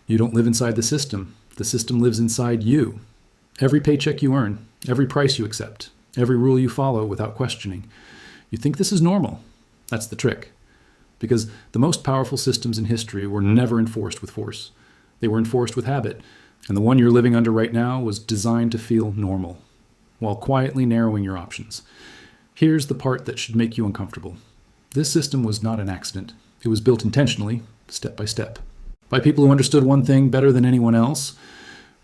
You don't live inside the system lives inside you. Every paycheck you earn, every price you accept, every rule you follow without questioning. You think this is normal. That's the trick. Because the most powerful systems in history were never enforced with force. They were enforced with habit. And the one you're living under right now was designed to feel normal, while quietly narrowing your options. Here's the part that should make you uncomfortable. This system was not an accident. It was built intentionally, step by step, by people who understood one thing better than anyone else.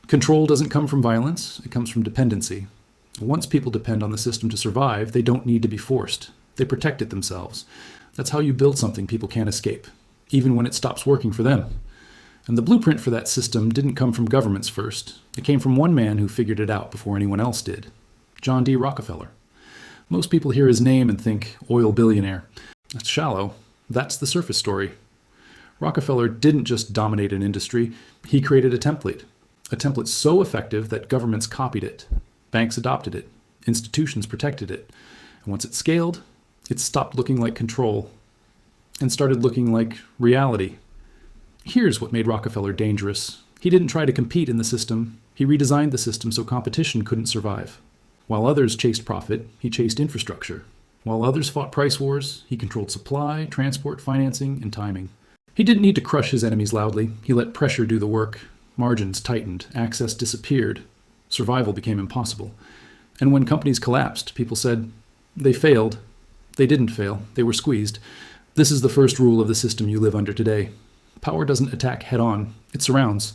Control doesn't come from violence, it comes from dependency. Once people depend on the system to survive, they don't need to be forced. They protect it themselves. That's how you build something people can't escape, even when it stops working for them. And the blueprint for that system didn't come from governments first. It came from one man who figured it out before anyone else did. John D. Rockefeller. Most people hear his name and think oil billionaire. That's shallow. That's the surface story. Rockefeller didn't just dominate an industry, he created a template so effective that governments copied it, banks adopted it, institutions protected it. And once it scaled, it stopped looking like control and started looking like reality. Here's what made Rockefeller dangerous. He didn't try to compete in the system. He redesigned the system so competition couldn't survive. While others chased profit, he chased infrastructure. While others fought price wars, he controlled supply, transport, financing, and timing. He didn't need to crush his enemies loudly. He let pressure do the work. Margins tightened, access disappeared, survival became impossible. And when companies collapsed, people said, they failed. They didn't fail. They were squeezed. This is the first rule of the system you live under today. Power doesn't attack head-on. It surrounds.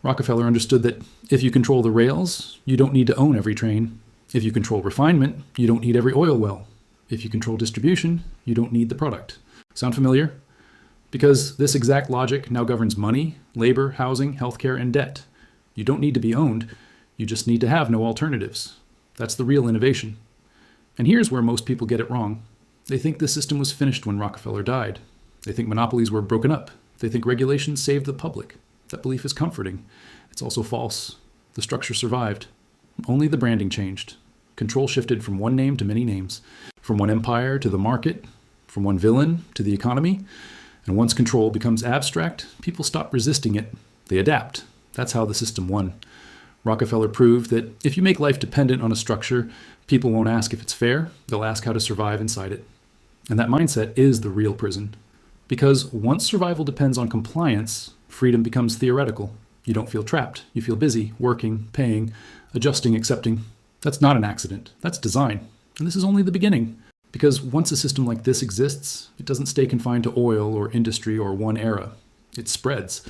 Rockefeller understood that if you control the rails, you don't need to own every train. If you control refinement, you don't need every oil well. If you control distribution, you don't need the product. Sound familiar? Because this exact logic now governs money, labor, housing, healthcare, and debt. You don't need to be owned. You just need to have no alternatives. That's the real innovation. And here's where most people get it wrong. They think the system was finished when Rockefeller died. They think monopolies were broken up. They think regulations saved the public. That belief is comforting. It's also false. The structure survived. Only the branding changed. Control shifted from one name to many names, from one empire to the market, from one villain to the economy. And once control becomes abstract, people stop resisting it. They adapt. That's how the system won. Rockefeller proved that if you make life dependent on a structure, people won't ask if it's fair. They'll ask how to survive inside it. And that mindset is the real prison. Because once survival depends on compliance, freedom becomes theoretical. You don't feel trapped. You feel busy, working, paying, adjusting, accepting. That's not an accident. That's design. And this is only the beginning. Because once a system like this exists, it doesn't stay confined to oil or industry or one era. It spreads.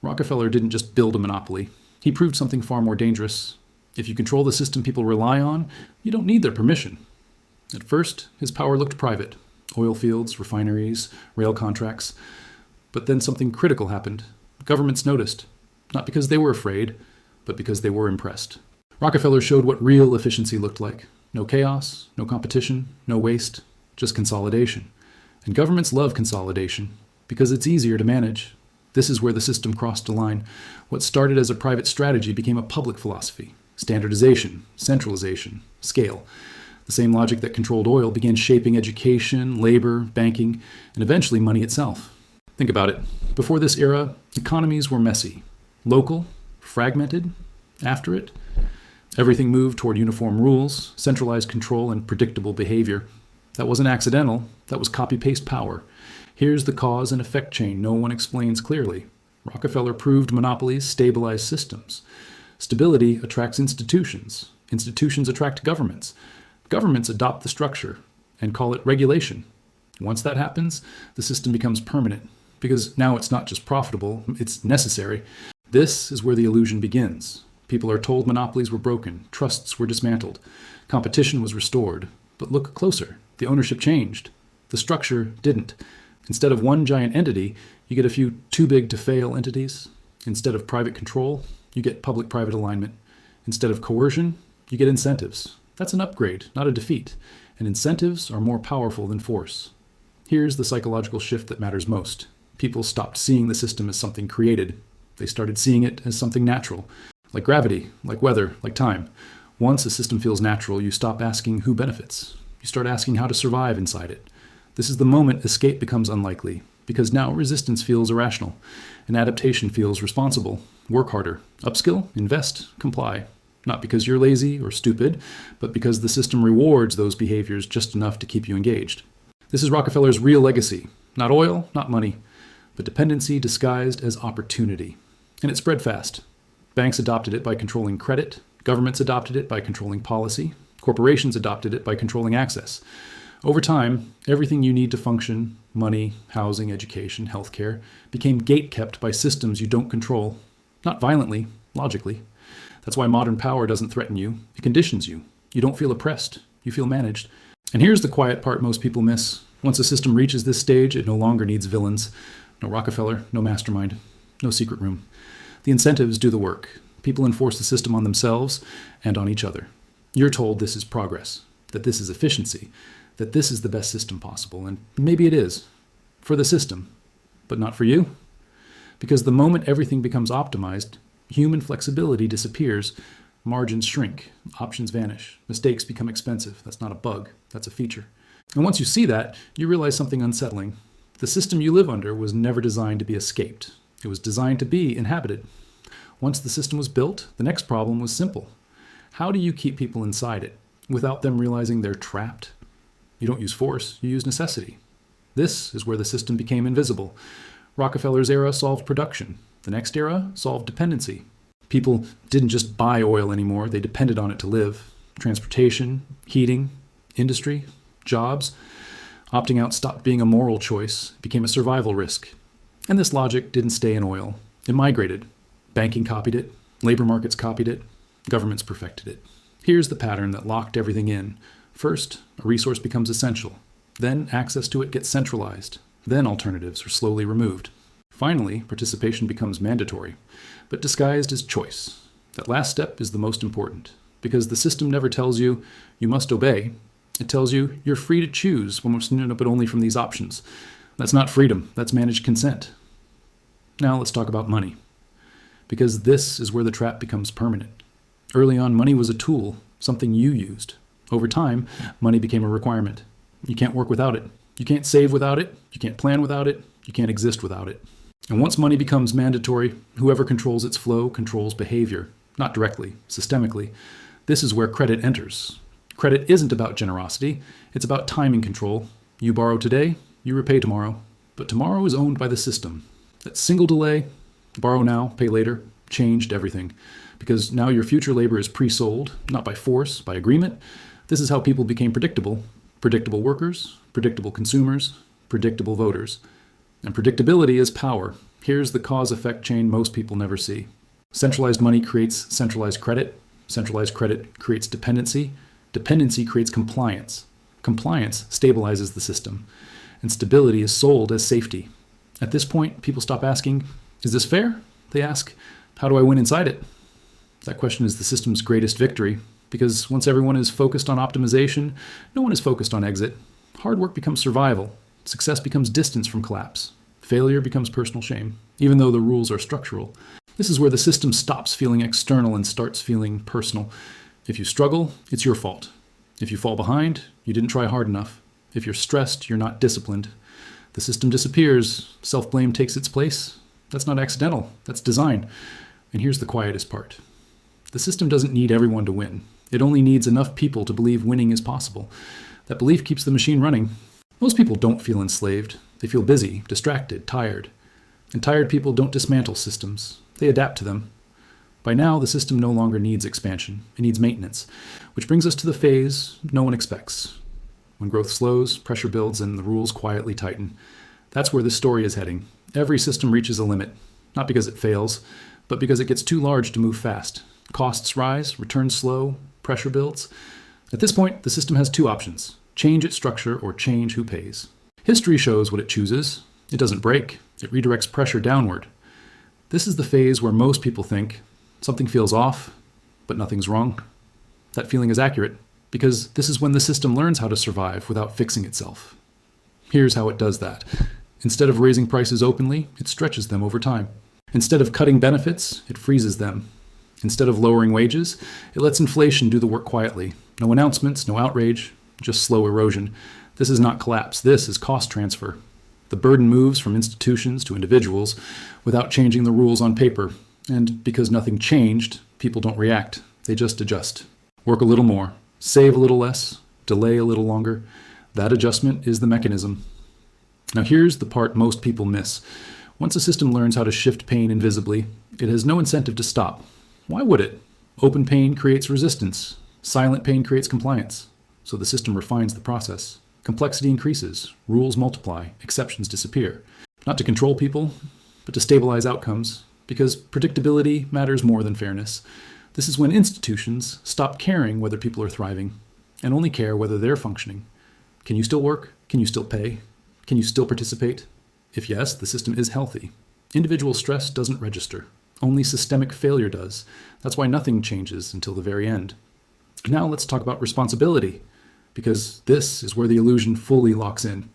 Rockefeller didn't just build a monopoly. He proved something far more dangerous. If you control the system people rely on, you don't need their permission. At first, his power looked private. Oil fields, refineries, rail contracts. But then something critical happened. Governments noticed. Not because they were afraid, but because they were impressed. Rockefeller showed what real efficiency looked like. No chaos, no competition, no waste, just consolidation. And governments love consolidation because it's easier to manage. This is where the system crossed a line. What started as a private strategy became a public philosophy. Standardization, centralization, scale. The same logic that controlled oil began shaping education, labor, banking, and eventually money itself. Think about it. Before this era, economies were messy, local, fragmented. After it, everything moved toward uniform rules, centralized control, and predictable behavior. That wasn't accidental. That was copy-paste power. Here's the cause and effect chain no one explains clearly. Rockefeller proved monopolies stabilize systems. Stability attracts institutions. Institutions attract governments. Governments adopt the structure and call it regulation. Once that happens, the system becomes permanent because now it's not just profitable, it's necessary. This is where the illusion begins. People are told monopolies were broken, trusts were dismantled, competition was restored. But look closer. The ownership changed. The structure didn't. Instead of one giant entity, you get a few too-big-to-fail entities. Instead of private control, you get public-private alignment. Instead of coercion, you get incentives. That's an upgrade, not a defeat. And incentives are more powerful than force. Here's the psychological shift that matters most. People stopped seeing the system as something created. They started seeing it as something natural. Like gravity, like weather, like time. Once a system feels natural, you stop asking who benefits. You start asking how to survive inside it. This is the moment escape becomes unlikely. because now resistance feels irrational and adaptation feels responsible. Work harder, upskill, invest, comply. Not because you're lazy or stupid, but because the system rewards those behaviors just enough to keep you engaged. This is Rockefeller's real legacy. Not oil, not money, but dependency disguised as opportunity. And it spread fast. Banks adopted it by controlling credit. Governments adopted it by controlling policy. Corporations adopted it by controlling access. Over time, everything you need to function, money, housing, education, healthcare, became gate-kept by systems you don't control. Not violently, logically. That's why modern power doesn't threaten you. It conditions you. You don't feel oppressed. You feel managed. And here's the quiet part most people miss. Once a system reaches this stage, it no longer needs villains. No Rockefeller, no mastermind, no secret room. The incentives do the work. People enforce the system on themselves and on each other. You're told this is progress, that this is efficiency, that this is the best system possible. And maybe it is, for the system, but not for you. Because the moment everything becomes optimized, human flexibility disappears, margins shrink, options vanish, mistakes become expensive. That's not a bug, that's a feature. And once you see that, you realize something unsettling. The system you live under was never designed to be escaped. It was designed to be inhabited. Once the system was built, the next problem was simple. How do you keep people inside it without them realizing they're trapped? You don't use force, you use necessity. This is where the system became invisible. Rockefeller's era solved production. The next era solved dependency. People didn't just buy oil anymore, they depended on it to live. Transportation, heating, industry, jobs. Opting out stopped being a moral choice, it became a survival risk. And this logic didn't stay in oil. It migrated. Banking copied it, labor markets copied it, governments perfected it. Here's the pattern that locked everything in. First, a resource becomes essential. Then access to it gets centralized. Then alternatives are slowly removed. Finally, participation becomes mandatory, but disguised as choice. That last step is the most important, because the system never tells you you must obey. It tells you you're free to choose, but only from these options. That's not freedom, that's managed consent. Now let's talk about money, because this is where the trap becomes permanent. Early on, money was a tool, something you used. Over time, money became a requirement. You can't work without it. You can't save without it. You can't plan without it. You can't exist without it. And once money becomes mandatory, whoever controls its flow controls behavior, not directly, systemically. This is where credit enters. Credit isn't about generosity. It's about timing control. You borrow today, you repay tomorrow. But tomorrow is owned by the system. That single delay, borrow now, pay later, changed everything. Because now your future labor is pre-sold, not by force, by agreement. This is how people became predictable. Predictable workers, predictable consumers, predictable voters. And predictability is power. Here's the cause-effect chain most people never see. Centralized money creates centralized credit. Centralized credit creates dependency. Dependency creates compliance. Compliance stabilizes the system. And stability is sold as safety. At this point, people stop asking, is this fair? They ask, how do I win inside it? That question is the system's greatest victory, because once everyone is focused on optimization, no one is focused on exit. Hard work becomes survival. Success becomes distance from collapse. Failure becomes personal shame, even though the rules are structural. This is where the system stops feeling external and starts feeling personal. If you struggle, it's your fault. If you fall behind, you didn't try hard enough. If you're stressed, you're not disciplined. The system disappears. Self-blame takes its place. That's not accidental. That's design. And here's the quietest part. The system doesn't need everyone to win. It only needs enough people to believe winning is possible. That belief keeps the machine running. Most people don't feel enslaved. They feel busy, distracted, tired. And tired people don't dismantle systems. They adapt to them. By now, the system no longer needs expansion. It needs maintenance, which brings us to the phase no one expects. When growth slows, pressure builds, and the rules quietly tighten. That's where this story is heading. Every system reaches a limit, not because it fails, but because it gets too large to move fast. Costs rise, returns slow, pressure builds. At this point, the system has two options: change its structure or change who pays. History shows what it chooses. It doesn't break. It redirects pressure downward. This is the phase where most people think something feels off, but nothing's wrong. That feeling is accurate, because this is when the system learns how to survive without fixing itself. Here's how it does that. Instead of raising prices openly, it stretches them over time. Instead of cutting benefits, it freezes them. Instead of lowering wages, it lets inflation do the work quietly. No announcements, no outrage, just slow erosion. This is not collapse. This is cost transfer. The burden moves from institutions to individuals without changing the rules on paper. And because nothing changed, people don't react. They just adjust. Work a little more, save a little less, delay a little longer. That adjustment is the mechanism. Now here's the part most people miss. Once a system learns how to shift pain invisibly, it has no incentive to stop. Why would it? Open pain creates resistance. Silent pain creates compliance. So the system refines the process. Complexity increases, rules multiply, exceptions disappear. Not to control people, but to stabilize outcomes, because predictability matters more than fairness. This is when institutions stop caring whether people are thriving and only care whether they're functioning. Can you still work? Can you still pay? Can you still participate? If yes, the system is healthy. Individual stress doesn't register. Only systemic failure does. That's why nothing changes until the very end. Now let's talk about responsibility, because this is where the illusion fully locks in.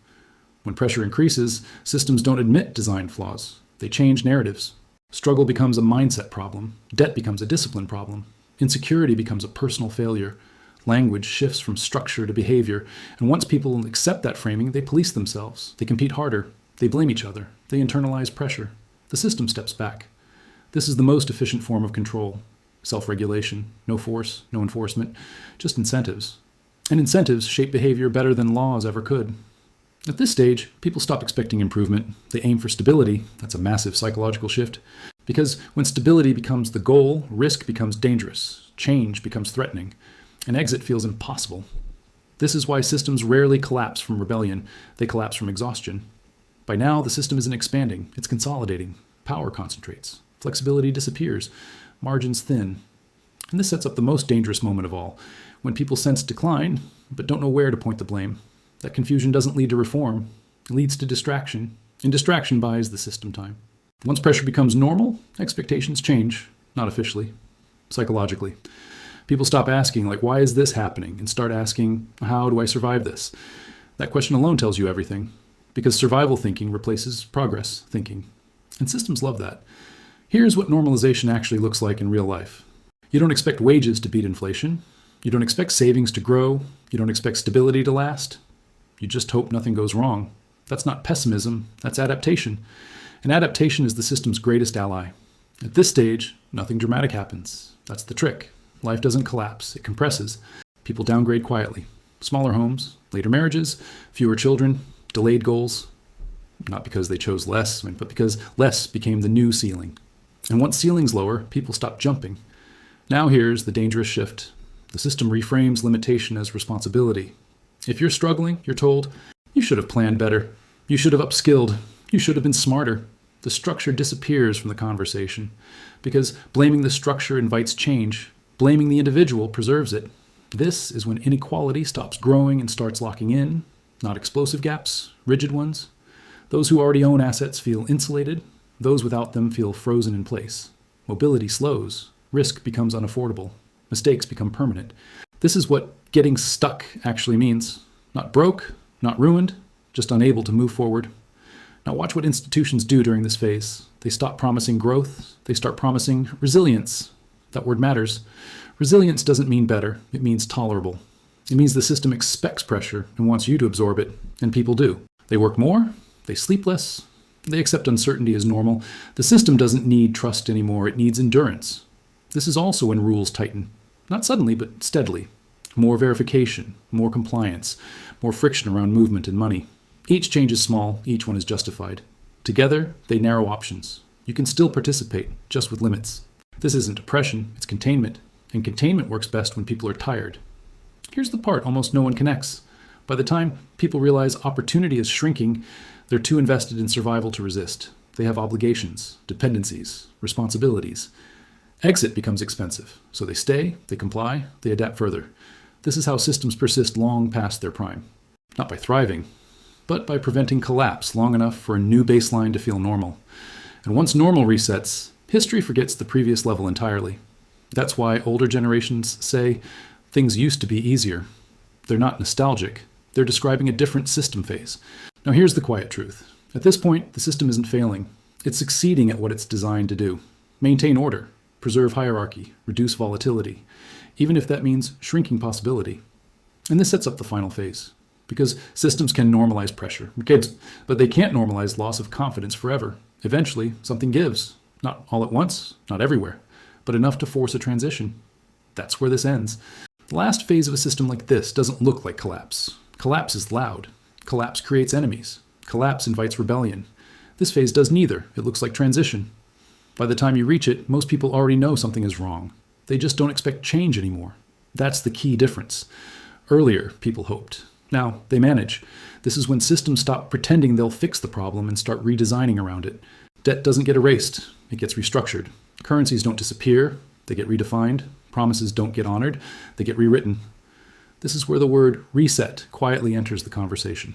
When pressure increases, systems don't admit design flaws. They change narratives. Struggle becomes a mindset problem. Debt becomes a discipline problem. Insecurity becomes a personal failure. Language shifts from structure to behavior. And once people accept that framing, they police themselves. They compete harder. They blame each other. They internalize pressure. The system steps back. This is the most efficient form of control. Self-regulation. No force, no enforcement, just incentives. And incentives shape behavior better than laws ever could. At this stage, people stop expecting improvement. They aim for stability. That's a massive psychological shift. Because when stability becomes the goal, risk becomes dangerous. Change becomes threatening. An exit feels impossible. This is why systems rarely collapse from rebellion. They collapse from exhaustion. By now, the system isn't expanding. It's consolidating. Power concentrates. Flexibility disappears. Margins thin. And this sets up the most dangerous moment of all, when people sense decline, but don't know where to point the blame. That confusion doesn't lead to reform. It leads to distraction, and distraction buys the system time. Once pressure becomes normal, expectations change, not officially, psychologically. People stop asking, like, why is this happening? And start asking, how do I survive this? That question alone tells you everything, because survival thinking replaces progress thinking. And systems love that. Here's what normalization actually looks like in real life. You don't expect wages to beat inflation. You don't expect savings to grow. You don't expect stability to last. You just hope nothing goes wrong. That's not pessimism, that's adaptation. And adaptation is the system's greatest ally. At this stage, nothing dramatic happens. That's the trick. Life doesn't collapse, it compresses. People downgrade quietly. Smaller homes, later marriages, fewer children, delayed goals. Not because they chose less, but because less became the new ceiling. And once ceilings lower, people stop jumping. Now here's the dangerous shift. The system reframes limitation as responsibility. If you're struggling, you're told, you should have planned better. You should have upskilled. You should have been smarter. The structure disappears from the conversation because blaming the structure invites change. Blaming the individual preserves it. This is when inequality stops growing and starts locking in, not explosive gaps, rigid ones. Those who already own assets feel insulated. Those without them feel frozen in place. Mobility slows. Risk becomes unaffordable. Mistakes become permanent. This is what getting stuck actually means. Not broke, not ruined, just unable to move forward. Now watch what institutions do during this phase. They stop promising growth. They start promising resilience. That word matters. Resilience doesn't mean better. It means tolerable. It means the system expects pressure and wants you to absorb it, and people do. They work more. They sleep less. They accept uncertainty as normal. The system doesn't need trust anymore. It needs endurance. This is also when rules tighten. Not suddenly, but steadily. More verification, more compliance, more friction around movement and money. Each change is small, each one is justified. Together, they narrow options. You can still participate, just with limits. This isn't depression, it's containment. And containment works best when people are tired. Here's the part almost no one connects. By the time people realize opportunity is shrinking, they're too invested in survival to resist. They have obligations, dependencies, responsibilities. Exit becomes expensive, so they stay, they comply, they adapt further. This is how systems persist long past their prime. Not by thriving, but by preventing collapse long enough for a new baseline to feel normal. And once normal resets, history forgets the previous level entirely. That's why older generations say things used to be easier. They're not nostalgic. They're describing a different system phase. Now here's the quiet truth. At this point, the system isn't failing. It's succeeding at what it's designed to do. Maintain order. Preserve hierarchy, reduce volatility, even if that means shrinking possibility. And this sets up the final phase. Because systems can normalize pressure, but they can't normalize loss of confidence forever. Eventually, something gives. Not all at once, not everywhere, but enough to force a transition. That's where this ends. The last phase of a system like this doesn't look like collapse. Collapse is loud. Collapse creates enemies. Collapse invites rebellion. This phase does neither. It looks like transition. By the time you reach it, most people already know something is wrong. They just don't expect change anymore. That's the key difference. Earlier, people hoped. Now, they manage. This is when systems stop pretending they'll fix the problem and start redesigning around it. Debt doesn't get erased. It gets restructured. Currencies don't disappear. They get redefined. Promises don't get honored. They get rewritten. This is where the word reset quietly enters the conversation.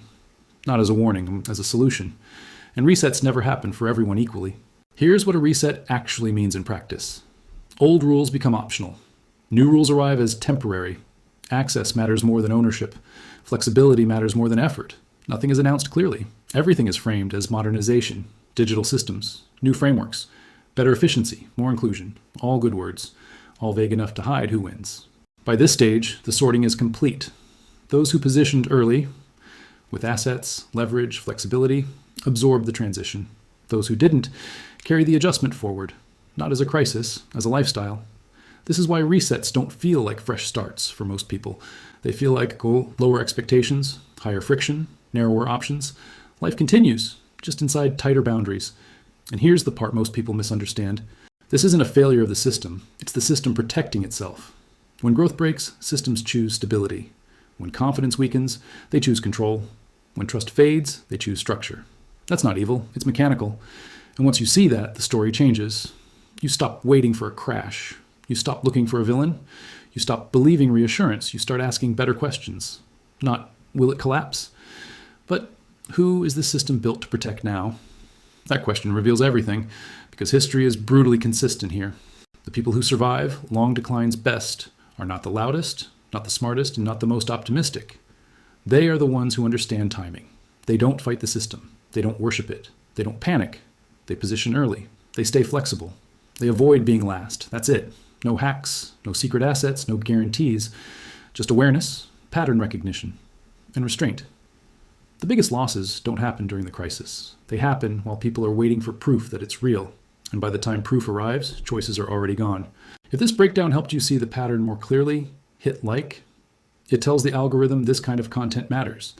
Not as a warning, as a solution. And resets never happen for everyone equally. Here's what a reset actually means in practice. Old rules become optional. New rules arrive as temporary. Access matters more than ownership. Flexibility matters more than effort. Nothing is announced clearly. Everything is framed as modernization, digital systems, new frameworks, better efficiency, more inclusion. All good words, all vague enough to hide who wins. By this stage, the sorting is complete. Those who positioned early, with assets, leverage, flexibility, absorbed the transition. Those who didn't carry the adjustment forward, not as a crisis, as a lifestyle. This is why resets don't feel like fresh starts for most people. They feel like lower expectations, higher friction, narrower options. Life continues, just inside tighter boundaries. And here's the part most people misunderstand. This isn't a failure of the system. It's the system protecting itself. When growth breaks, systems choose stability. When confidence weakens, they choose control. When trust fades, they choose structure. That's not evil, it's mechanical. And once you see that, the story changes. You stop waiting for a crash. You stop looking for a villain. You stop believing reassurance. You start asking better questions. Not, will it collapse? But who is the system built to protect now? That question reveals everything, because history is brutally consistent here. The people who survive long declines best are not the loudest, not the smartest, and not the most optimistic. They are the ones who understand timing. They don't fight the system. They don't worship it. They don't panic. They position early. They stay flexible. They avoid being last. That's it. No hacks, no secret assets, no guarantees. Just awareness, pattern recognition, and restraint. The biggest losses don't happen during the crisis. They happen while people are waiting for proof that it's real. And by the time proof arrives, choices are already gone. If this breakdown helped you see the pattern more clearly, hit like. It tells the algorithm this kind of content matters.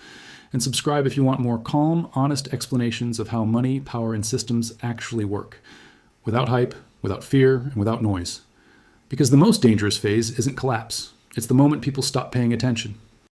And subscribe if you want more calm, honest explanations of how money, power, and systems actually work. Without hype, without fear, and without noise. Because the most dangerous phase isn't collapse. It's the moment people stop paying attention.